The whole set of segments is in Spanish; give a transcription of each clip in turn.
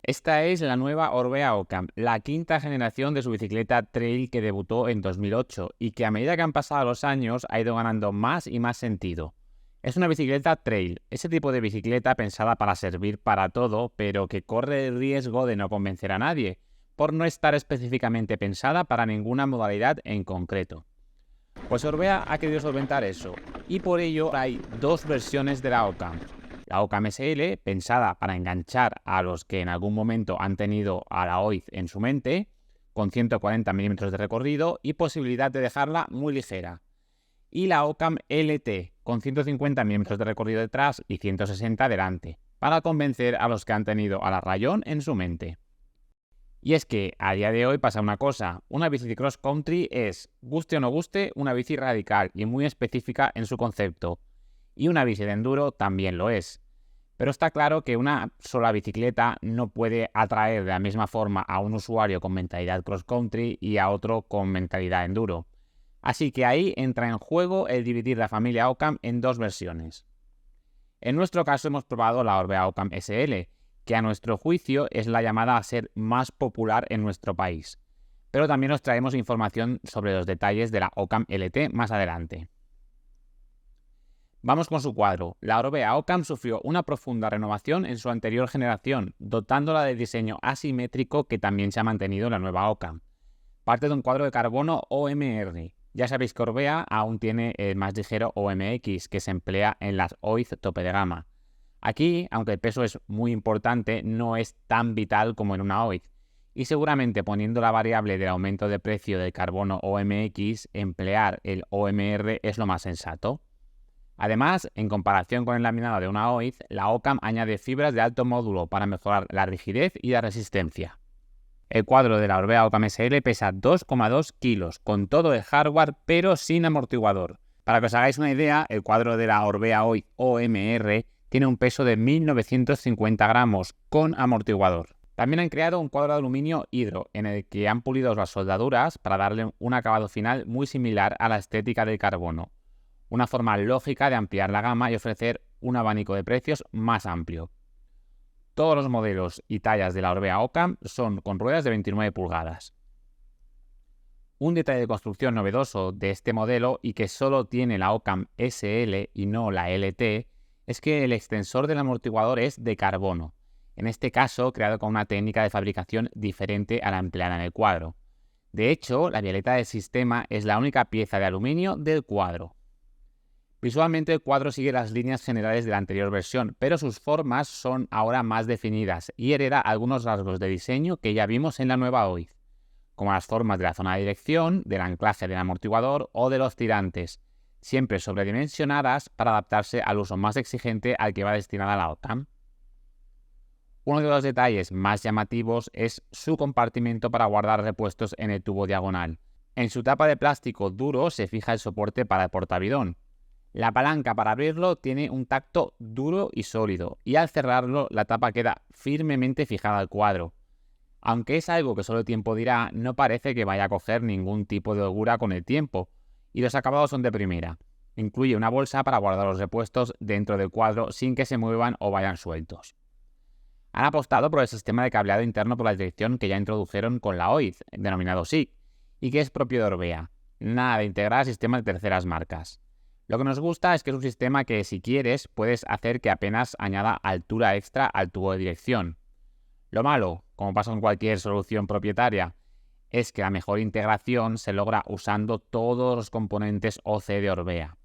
Esta es la nueva Orbea Ocam, la quinta generación de su bicicleta trail que debutó en 2008 y que a medida que han pasado los años ha ido ganando más y más sentido. Es una bicicleta trail, ese tipo de bicicleta pensada para servir para todo, pero que corre el riesgo de no convencer a nadie, por no estar específicamente pensada para ninguna modalidad en concreto. Pues Orbea ha querido solventar eso, y por ello hay dos versiones de la Ocam. La Ocam SL, pensada para enganchar a los que en algún momento han tenido a la OIZ en su mente, con 140 milímetros de recorrido y posibilidad de dejarla muy ligera. Y la Ocam LT, con 150 milímetros de recorrido detrás y 160 delante, para convencer a los que han tenido a la Rayón en su mente. Y es que a día de hoy pasa una cosa, una bici de cross country es, guste o no guste, una bici radical y muy específica en su concepto. Y una bici de enduro también lo es. Pero está claro que una sola bicicleta no puede atraer de la misma forma a un usuario con mentalidad cross country y a otro con mentalidad enduro. Así que ahí entra en juego el dividir la familia Ocam en dos versiones. En nuestro caso hemos probado la Orbea Ocam SL, que a nuestro juicio es la llamada a ser más popular en nuestro país. Pero también os traemos información sobre los detalles de la Ocam LT más adelante. Vamos con su cuadro. La Orbea Ocam sufrió una profunda renovación en su anterior generación, dotándola de diseño asimétrico que también se ha mantenido en la nueva Ocam. Parte de un cuadro de carbono OMR. Ya sabéis que Orbea aún tiene el más ligero OMX, que se emplea en las OIZ tope de gama. Aquí, aunque el peso es muy importante, no es tan vital como en una OIZ. Y seguramente poniendo la variable del aumento de precio del carbono OMX, emplear el OMR es lo más sensato. Además, en comparación con el laminado de una OIZ, la Ocam añade fibras de alto módulo para mejorar la rigidez y la resistencia. El cuadro de la Orbea Ocam SL pesa 2,2 kilos, con todo el hardware pero sin amortiguador. Para que os hagáis una idea, el cuadro de la Orbea OIZ OMR tiene un peso de 1950 gramos, con amortiguador. También han creado un cuadro de aluminio hidro, en el que han pulido las soldaduras para darle un acabado final muy similar a la estética del carbono. Una forma lógica de ampliar la gama y ofrecer un abanico de precios más amplio. Todos los modelos y tallas de la Orbea Ocam son con ruedas de 29 pulgadas. Un detalle de construcción novedoso de este modelo y que solo tiene la Ocam SL y no la LT es que el extensor del amortiguador es de carbono, en este caso creado con una técnica de fabricación diferente a la empleada en el cuadro. De hecho, la violeta del sistema es la única pieza de aluminio del cuadro. Visualmente el cuadro sigue las líneas generales de la anterior versión, pero sus formas son ahora más definidas y hereda algunos rasgos de diseño que ya vimos en la nueva OIZ, como las formas de la zona de dirección, del anclaje del amortiguador o de los tirantes, siempre sobredimensionadas para adaptarse al uso más exigente al que va destinada la Ocam. Uno de los detalles más llamativos es su compartimento para guardar repuestos en el tubo diagonal. En su tapa de plástico duro se fija el soporte para el portabidón. La palanca para abrirlo tiene un tacto duro y sólido, y al cerrarlo la tapa queda firmemente fijada al cuadro. Aunque es algo que solo el tiempo dirá, no parece que vaya a coger ningún tipo de holgura con el tiempo, y los acabados son de primera. Incluye una bolsa para guardar los repuestos dentro del cuadro sin que se muevan o vayan sueltos. Han apostado por el sistema de cableado interno por la dirección que ya introdujeron con la OIZ, denominado SIC, y que es propio de Orbea. Nada de integrar sistemas de terceras marcas. Lo que nos gusta es que es un sistema que, si quieres, puedes hacer que apenas añada altura extra al tubo de dirección. Lo malo, como pasa con cualquier solución propietaria, es que la mejor integración se logra usando todos los componentes OC de Orbea.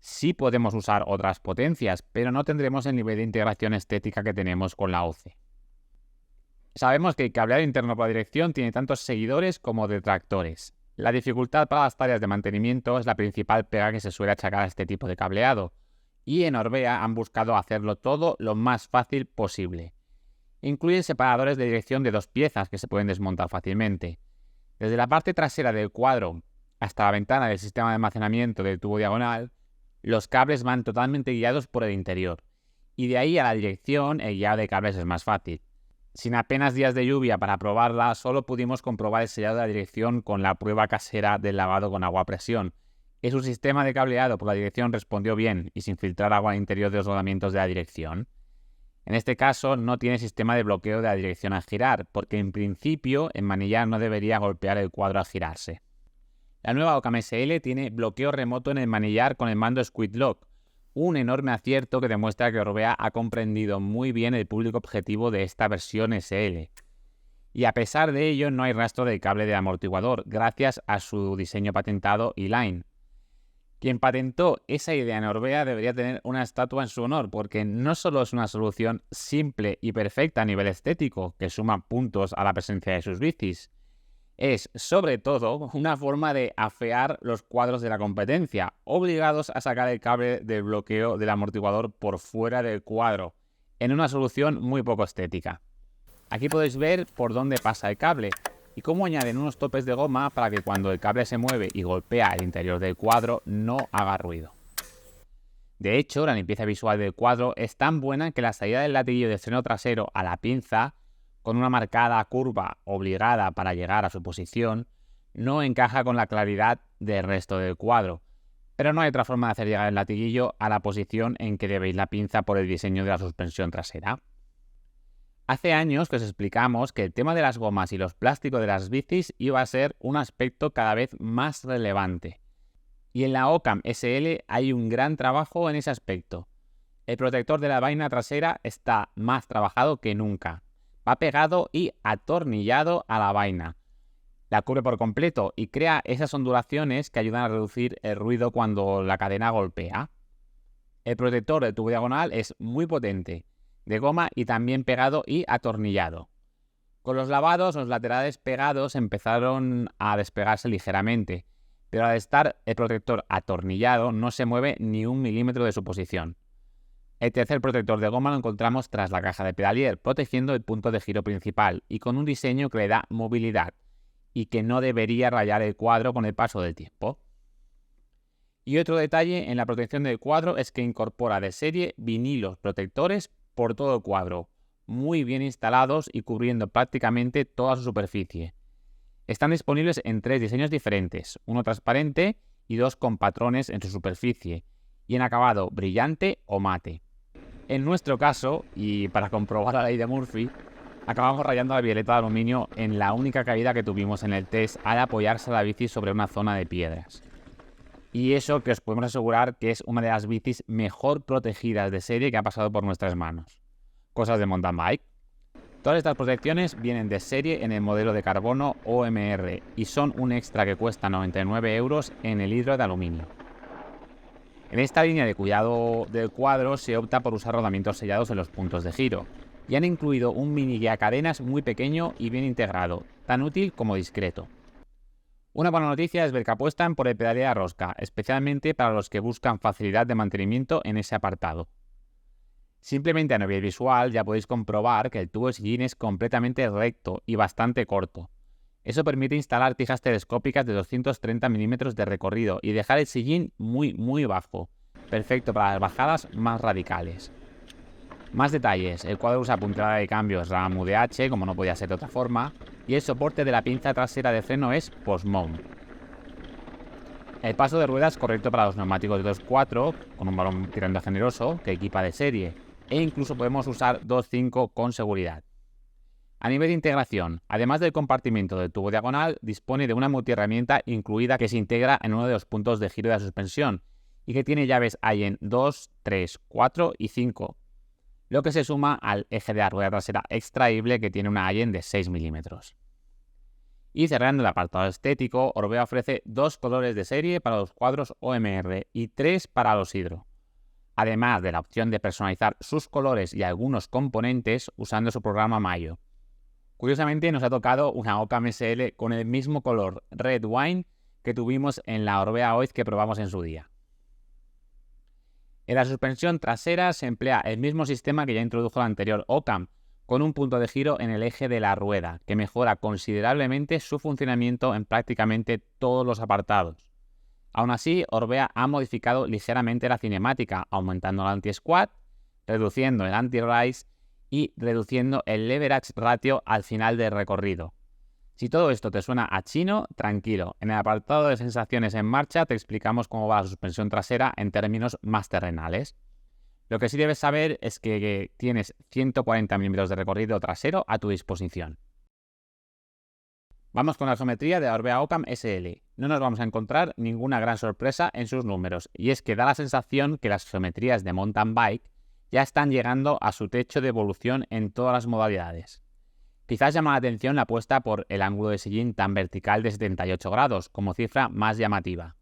Sí podemos usar otras potencias, pero no tendremos el nivel de integración estética que tenemos con la OC. Sabemos que el cableado interno por la dirección tiene tantos seguidores como detractores. La dificultad para las tareas de mantenimiento es la principal pega que se suele achacar a este tipo de cableado, y en Orbea han buscado hacerlo todo lo más fácil posible. Incluyen separadores de dirección de dos piezas que se pueden desmontar fácilmente. Desde la parte trasera del cuadro hasta la ventana del sistema de almacenamiento del tubo diagonal, los cables van totalmente guiados por el interior, y de ahí a la dirección el guiado de cables es más fácil. Sin apenas días de lluvia para probarla, solo pudimos comprobar el sellado de la dirección con la prueba casera del lavado con agua a presión. Y su sistema de cableado por la dirección respondió bien y sin filtrar agua al interior de los rodamientos de la dirección. En este caso no tiene sistema de bloqueo de la dirección al girar, porque en principio el manillar no debería golpear el cuadro al girarse. La nueva Ocam SL tiene bloqueo remoto en el manillar con el mando Squid Lock, un enorme acierto que demuestra que Orbea ha comprendido muy bien el público objetivo de esta versión SL. Y a pesar de ello no hay rastro del cable de amortiguador, gracias a su diseño patentado E-Line. Quien patentó esa idea en Orbea debería tener una estatua en su honor, porque no solo es una solución simple y perfecta a nivel estético, que suma puntos a la presencia de sus bicis, es, sobre todo, una forma de afear los cuadros de la competencia, obligados a sacar el cable de bloqueo del amortiguador por fuera del cuadro, en una solución muy poco estética. Aquí podéis ver por dónde pasa el cable y cómo añaden unos topes de goma para que cuando el cable se mueve y golpea el interior del cuadro no haga ruido. De hecho, la limpieza visual del cuadro es tan buena que la salida del latiguillo de freno trasero a la pinza, con una marcada curva obligada para llegar a su posición, no encaja con la claridad del resto del cuadro, pero no hay otra forma de hacer llegar el latiguillo a la posición en que debéis la pinza por el diseño de la suspensión trasera. Hace años que os explicamos que el tema de las gomas y los plásticos de las bicis iba a ser un aspecto cada vez más relevante. Y en la Ocam SL hay un gran trabajo en ese aspecto. El protector de la vaina trasera está más trabajado que nunca. Va pegado y atornillado a la vaina. La cubre por completo y crea esas ondulaciones que ayudan a reducir el ruido cuando la cadena golpea. El protector de tubo diagonal es muy potente, de goma y también pegado y atornillado. Con los lavados, los laterales pegados empezaron a despegarse ligeramente, pero al estar el protector atornillado no se mueve ni 1 milímetro de su posición. El tercer protector de goma lo encontramos tras la caja de pedalier, protegiendo el punto de giro principal y con un diseño que le da movilidad y que no debería rayar el cuadro con el paso del tiempo. Y otro detalle en la protección del cuadro es que incorpora de serie vinilos protectores por todo el cuadro, muy bien instalados y cubriendo prácticamente toda su superficie. Están disponibles en 3 diseños diferentes, uno transparente y 2 con patrones en su superficie, y en acabado brillante o mate. En nuestro caso, y para comprobar la ley de Murphy, acabamos rayando la violeta de aluminio en la única caída que tuvimos en el test al apoyarse la bici sobre una zona de piedras. Y eso que os podemos asegurar que es una de las bicis mejor protegidas de serie que ha pasado por nuestras manos. Cosas de mountain bike. Todas estas protecciones vienen de serie en el modelo de carbono OMR y son un extra que cuesta 99 € en el hidro de aluminio. En esta línea de cuidado del cuadro se opta por usar rodamientos sellados en los puntos de giro y han incluido un mini guiacadenas muy pequeño y bien integrado, tan útil como discreto. Una buena noticia es ver que apuestan por el pedaleo a rosca, especialmente para los que buscan facilidad de mantenimiento en ese apartado. Simplemente a nivel visual ya podéis comprobar que el tubo de sillín es completamente recto y bastante corto. Eso permite instalar tijas telescópicas de 230 milímetros de recorrido y dejar el sillín muy bajo, perfecto para las bajadas más radicales. Más detalles, el cuadro usa puntera de cambios RAM UDH, como no podía ser de otra forma, y el soporte de la pinza trasera de freno es post-mount. El paso de ruedas correcto para los neumáticos de 2.4, con un balón tirando generoso, que equipa de serie, e incluso podemos usar 2.5 con seguridad. A nivel de integración, además del compartimento del tubo diagonal, dispone de una multiherramienta incluida que se integra en uno de los puntos de giro de la suspensión y que tiene llaves Allen 2, 3, 4 y 5, lo que se suma al eje de la rueda trasera extraíble que tiene una Allen de 6 milímetros. Y cerrando el apartado estético, Orbea ofrece 2 colores de serie para los cuadros OMR y 3 para los hidro, además de la opción de personalizar sus colores y algunos componentes usando su programa Mayo. Curiosamente nos ha tocado una Ocam SL con el mismo color Red Wine que tuvimos en la Orbea Oiz que probamos en su día. En la suspensión trasera se emplea el mismo sistema que ya introdujo la anterior Ocam, con un punto de giro en el eje de la rueda, que mejora considerablemente su funcionamiento en prácticamente todos los apartados. Aún así, Orbea ha modificado ligeramente la cinemática, aumentando el anti-squat, reduciendo el anti-rise y reduciendo el leverage ratio al final del recorrido. Si todo esto te suena a chino, tranquilo. En el apartado de sensaciones en marcha te explicamos cómo va la suspensión trasera en términos más terrenales. Lo que sí debes saber es que tienes 140 milímetros de recorrido trasero a tu disposición. Vamos con la geometría de la Orbea Ocam SL. No nos vamos a encontrar ninguna gran sorpresa en sus números, y es que da la sensación que las geometrías de mountain bike ya están llegando a su techo de evolución en todas las modalidades. Quizás llama la atención la apuesta por el ángulo de sillín tan vertical de 78 grados como cifra más llamativa.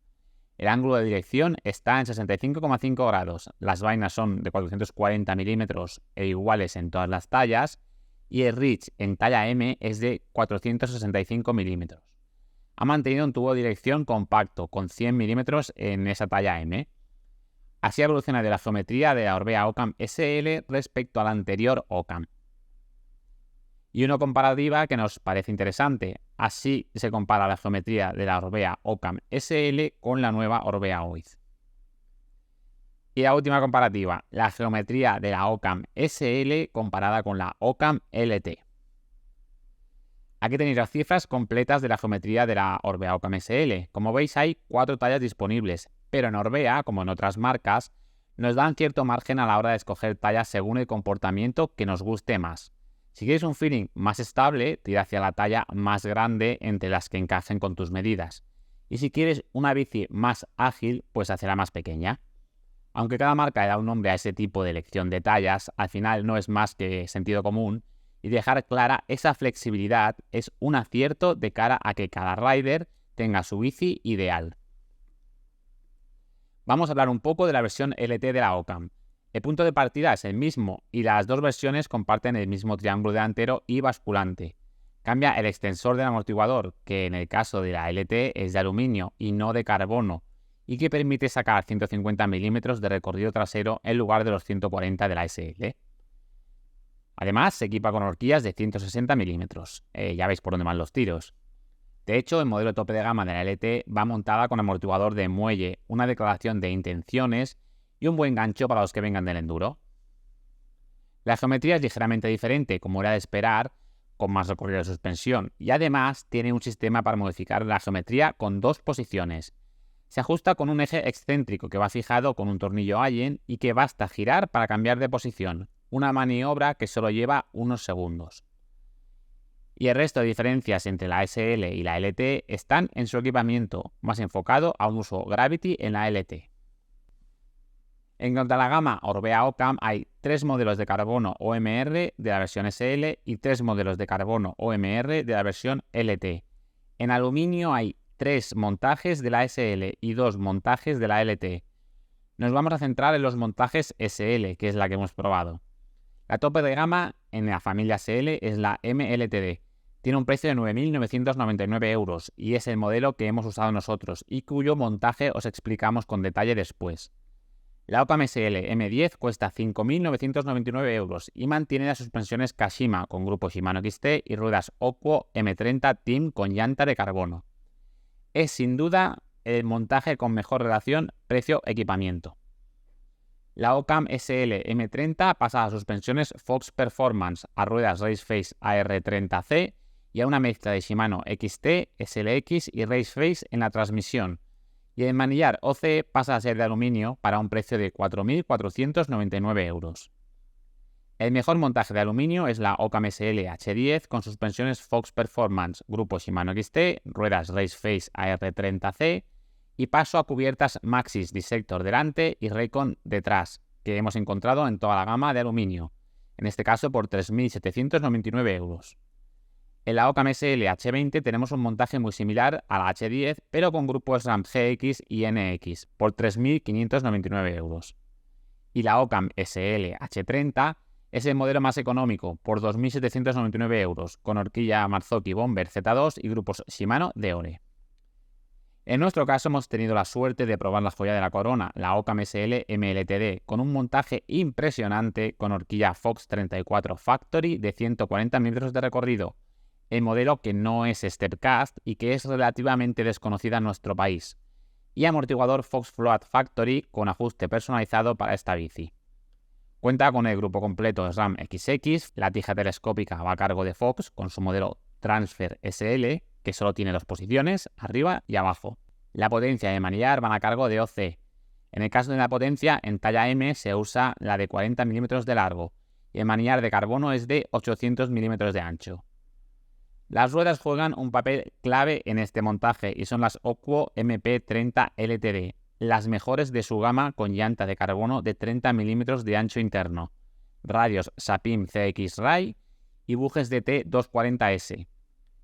El ángulo de dirección está en 65,5 grados, las vainas son de 440 milímetros e iguales en todas las tallas, y el reach en talla M es de 465 milímetros. Ha mantenido un tubo de dirección compacto con 100 milímetros en esa talla M. Así ha evolucionado la geometría de la Orbea Ocam SL respecto a la anterior Ocam. Y una comparativa que nos parece interesante. Así se compara la geometría de la Orbea Ocam SL con la nueva Orbea Oiz. Y la última comparativa, la geometría de la Ocam SL comparada con la Ocam LT. Aquí tenéis las cifras completas de la geometría de la Orbea Ocam SL. Como veis, hay 4 tallas disponibles, pero en Orbea, como en otras marcas, nos dan cierto margen a la hora de escoger tallas según el comportamiento que nos guste más. Si quieres un feeling más estable, tira hacia la talla más grande entre las que encajen con tus medidas. Y si quieres una bici más ágil, pues hacia la más pequeña. Aunque cada marca le da un nombre a ese tipo de elección de tallas, al final no es más que sentido común, y dejar clara esa flexibilidad es un acierto de cara a que cada rider tenga su bici ideal. Vamos a hablar un poco de la versión LT de la Ocam. El punto de partida es el mismo y las dos versiones comparten el mismo triángulo delantero y basculante. Cambia el extensor del amortiguador, que en el caso de la LT es de aluminio y no de carbono, y que permite sacar 150 milímetros de recorrido trasero en lugar de los 140 de la SL. Además, se equipa con horquillas de 160 milímetros. Ya veis por dónde van los tiros. De hecho, el modelo tope de gama de la LT va montada con amortiguador de muelle, una declaración de intenciones y un buen gancho para los que vengan del enduro. La geometría es ligeramente diferente, como era de esperar, con más recorrido de suspensión, y además tiene un sistema para modificar la geometría con 2 posiciones. Se ajusta con un eje excéntrico que va fijado con un tornillo Allen y que basta girar para cambiar de posición, una maniobra que solo lleva unos segundos. Y el resto de diferencias entre la SL y la LT están en su equipamiento, más enfocado a un uso Gravity en la LT. En cuanto a la gama Orbea Ocam, hay 3 modelos de carbono OMR de la versión SL y 3 modelos de carbono OMR de la versión LT. En aluminio hay 3 montajes de la SL y 2 montajes de la LT. Nos vamos a centrar en los montajes SL, que es la que hemos probado. La tope de gama en la familia SL es la MLTD. Tiene un precio de 9.999 euros y es el modelo que hemos usado nosotros y cuyo montaje os explicamos con detalle después. La Ocam SL M10 cuesta 5.999 euros y mantiene las suspensiones Kashima con grupo Shimano XT y ruedas Oquo M30 Team con llanta de carbono. Es sin duda el montaje con mejor relación precio-equipamiento. La Ocam SL M30 pasa a suspensiones Fox Performance, a ruedas Raceface AR30C y a una mezcla de Shimano XT, SLX y Raceface en la transmisión. Y el manillar OC pasa a ser de aluminio para un precio de 4.499 euros. El mejor montaje de aluminio es la Ocam SL H10 con suspensiones Fox Performance, grupo Shimano XT, ruedas Raceface AR30C y paso a cubiertas Maxxis Dissector delante y Raycon detrás, que hemos encontrado en toda la gama de aluminio, en este caso por 3.799 euros. En la Ocam SL H20 tenemos un montaje muy similar a la H10, pero con grupos SRAM GX y NX, por 3.599 euros. Y la Ocam SL H30 es el modelo más económico, por 2.799 euros, con horquilla Marzocchi Bomber Z2 y grupos Shimano de Ore. En nuestro caso hemos tenido la suerte de probar la joya de la corona, la Ocam SL MLTD, con un montaje impresionante con horquilla Fox 34 Factory de 140 milímetros de recorrido, el modelo que no es Stepcast y que es relativamente desconocida en nuestro país, y amortiguador Fox Float Factory con ajuste personalizado para esta bici. Cuenta con el grupo completo SRAM XX, la tija telescópica va a cargo de Fox con su modelo Transfer SL, que solo tiene 2 posiciones, arriba y abajo. La potencia de manillar van a cargo de OC. En el caso de la potencia, en talla M se usa la de 40 milímetros de largo y el manillar de carbono es de 800 milímetros de ancho. Las ruedas juegan un papel clave en este montaje y son las Oquo MP30 LTD, las mejores de su gama, con llanta de carbono de 30 milímetros de ancho interno, radios Sapim CX-Ray y bujes de T240S.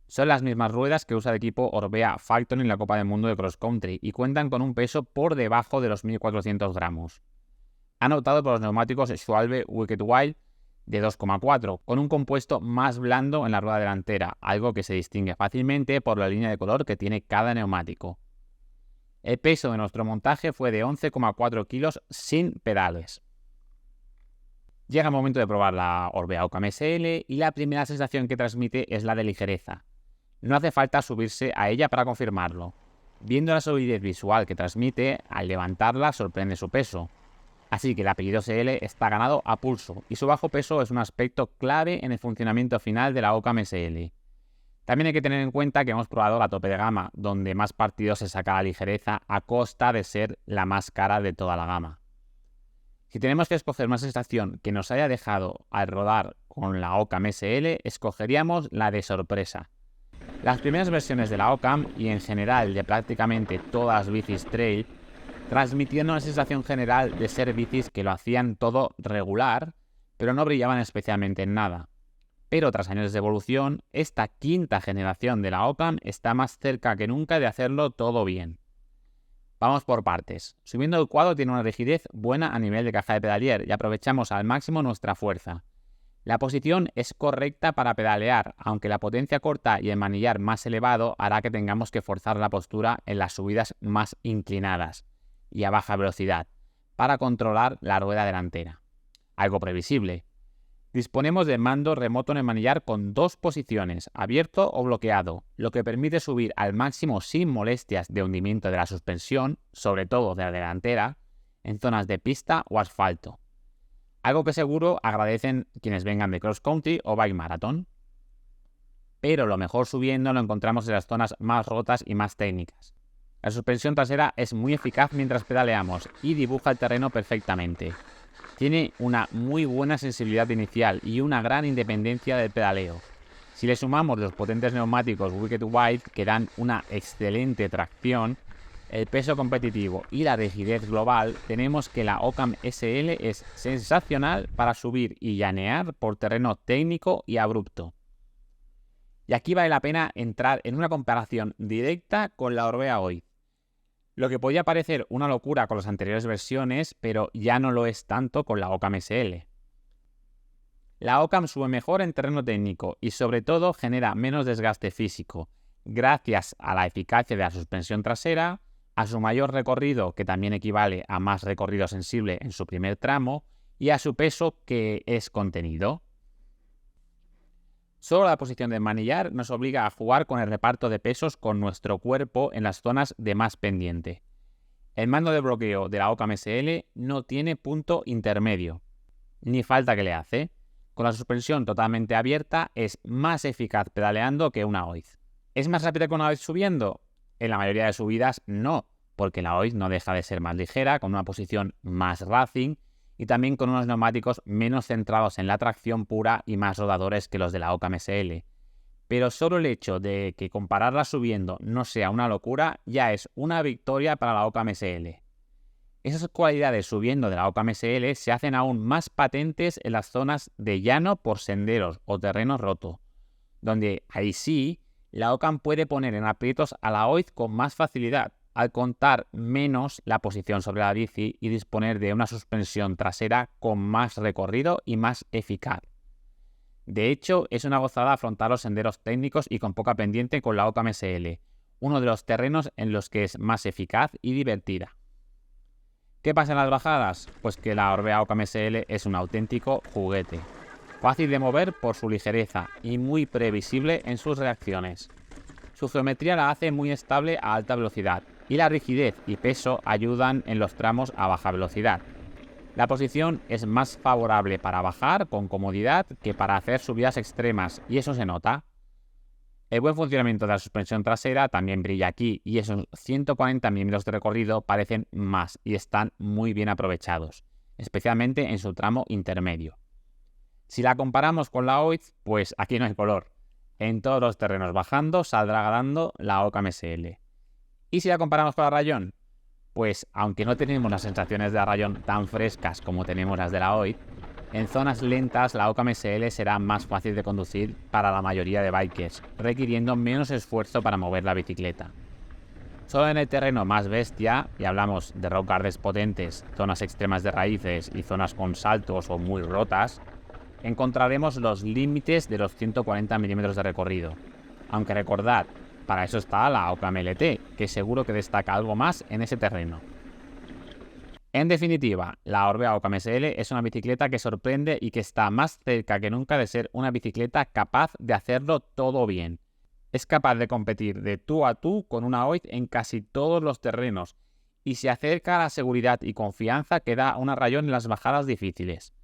Son las mismas ruedas que usa el equipo Orbea Falcon en la Copa del Mundo de Cross Country y cuentan con un peso por debajo de los 1400 gramos. Han optado por los neumáticos Schwalbe Wicked Wild de 2,4, con un compuesto más blando en la rueda delantera, algo que se distingue fácilmente por la línea de color que tiene cada neumático. El peso de nuestro montaje fue de 11,4 kilos sin pedales. Llega el momento de probar la Orbea Ocam SL y la primera sensación que transmite es la de ligereza. No hace falta subirse a ella para confirmarlo. Viendo la solidez visual que transmite, al levantarla sorprende su peso. Así que el apellido SL está ganado a pulso y su bajo peso es un aspecto clave en el funcionamiento final de la Ocam SL. También hay que tener en cuenta que hemos probado la tope de gama, donde más partido se saca la ligereza a costa de ser la más cara de toda la gama. Si tenemos que escoger una sensación que nos haya dejado al rodar con la Ocam SL, escogeríamos la de sorpresa. Las primeras versiones de la Ocam y en general de prácticamente todas las bicis trail transmitieron una sensación general de ser bicis que lo hacían todo regular, pero no brillaban especialmente en nada. Pero tras años de evolución, esta quinta generación de la Ocam está más cerca que nunca de hacerlo todo bien. Vamos por partes. Subiendo el cuadro tiene una rigidez buena a nivel de caja de pedalier y aprovechamos al máximo nuestra fuerza. La posición es correcta para pedalear, aunque la potencia corta y el manillar más elevado hará que tengamos que forzar la postura en las subidas más inclinadas y a baja velocidad, para controlar la rueda delantera. Algo previsible. Disponemos de mando remoto en el manillar con dos posiciones, abierto o bloqueado, lo que permite subir al máximo sin molestias de hundimiento de la suspensión, sobre todo de la delantera, en zonas de pista o asfalto. Algo que seguro agradecen quienes vengan de cross country o bike marathon. Pero lo mejor subiendo lo encontramos en las zonas más rotas y más técnicas. La suspensión trasera es muy eficaz mientras pedaleamos y dibuja el terreno perfectamente. Tiene una muy buena sensibilidad inicial y una gran independencia del pedaleo. Si le sumamos los potentes neumáticos Wicked Wild que dan una excelente tracción, el peso competitivo y la rigidez global, tenemos que la Ocam SL es sensacional para subir y llanear por terreno técnico y abrupto. Y aquí vale la pena entrar en una comparación directa con la Orbea Oiz. Lo que podía parecer una locura con las anteriores versiones, pero ya no lo es tanto con la Ocam SL. La Ocam sube mejor en terreno técnico y sobre todo genera menos desgaste físico, gracias a la eficacia de la suspensión trasera, a su mayor recorrido, que también equivale a más recorrido sensible en su primer tramo, y a su peso, que es contenido. Solo la posición del manillar nos obliga a jugar con el reparto de pesos con nuestro cuerpo en las zonas de más pendiente. El mando de bloqueo de la Ocam SL no tiene punto intermedio, ni falta que le hace. Con la suspensión totalmente abierta es más eficaz pedaleando que una Oiz. ¿Es más rápida que una Oiz subiendo? En la mayoría de subidas no, porque la Oiz no deja de ser más ligera, con una posición más racing y también con unos neumáticos menos centrados en la tracción pura y más rodadores que los de la Ocam SL. Pero solo el hecho de que compararla subiendo no sea una locura ya es una victoria para la Ocam SL. Esas cualidades subiendo de la Ocam SL se hacen aún más patentes en las zonas de llano por senderos o terreno roto, donde ahí sí la Ocam puede poner en aprietos a la Oiz con más facilidad, al contar menos la posición sobre la bici y disponer de una suspensión trasera con más recorrido y más eficaz. De hecho, es una gozada afrontar los senderos técnicos y con poca pendiente con la Ocam SL, uno de los terrenos en los que es más eficaz y divertida. ¿Qué pasa en las bajadas? Pues que la Orbea Ocam SL es un auténtico juguete. Fácil de mover por su ligereza y muy previsible en sus reacciones. Su geometría la hace muy estable a alta velocidad y la rigidez y peso ayudan en los tramos a baja velocidad. La posición es más favorable para bajar con comodidad que para hacer subidas extremas y eso se nota. El buen funcionamiento de la suspensión trasera también brilla aquí y esos 140 milímetros de recorrido parecen más y están muy bien aprovechados, especialmente en su tramo intermedio. Si la comparamos con la OIZ, pues aquí no hay color. En todos los terrenos bajando saldrá ganando la Ocam SL. ¿Y si la comparamos con la Rayón? Pues aunque no tenemos las sensaciones de la Rayón tan frescas como tenemos las de la OIZ, en zonas lentas la Ocam SL será más fácil de conducir para la mayoría de bikers, requiriendo menos esfuerzo para mover la bicicleta. Solo en el terreno más bestia, y hablamos de rock gardens potentes, zonas extremas de raíces y zonas con saltos o muy rotas, encontraremos los límites de los 140 milímetros de recorrido. Aunque recordad, para eso está la Ocam LT, que seguro que destaca algo más en ese terreno. En definitiva, la Orbea Ocam SL es una bicicleta que sorprende y que está más cerca que nunca de ser una bicicleta capaz de hacerlo todo bien. Es capaz de competir de tú a tú con una OIZ en casi todos los terrenos y se acerca a la seguridad y confianza que da una Rayón en las bajadas difíciles.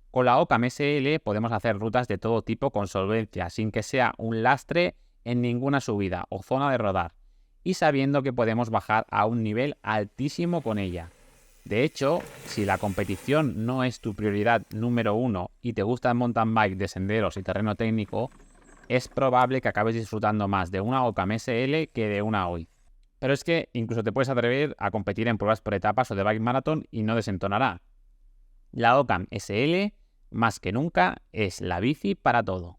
Con la Ocam SL podemos hacer rutas de todo tipo con solvencia, sin que sea un lastre en ninguna subida o zona de rodar, y sabiendo que podemos bajar a un nivel altísimo con ella. De hecho, si la competición no es tu prioridad número uno y te gusta el mountain bike de senderos y terreno técnico, es probable que acabes disfrutando más de una Ocam SL que de una OIZ. Pero es que incluso te puedes atrever a competir en pruebas por etapas o de bike marathon y no desentonará. La Ocam SL, más que nunca, es la bici para todo.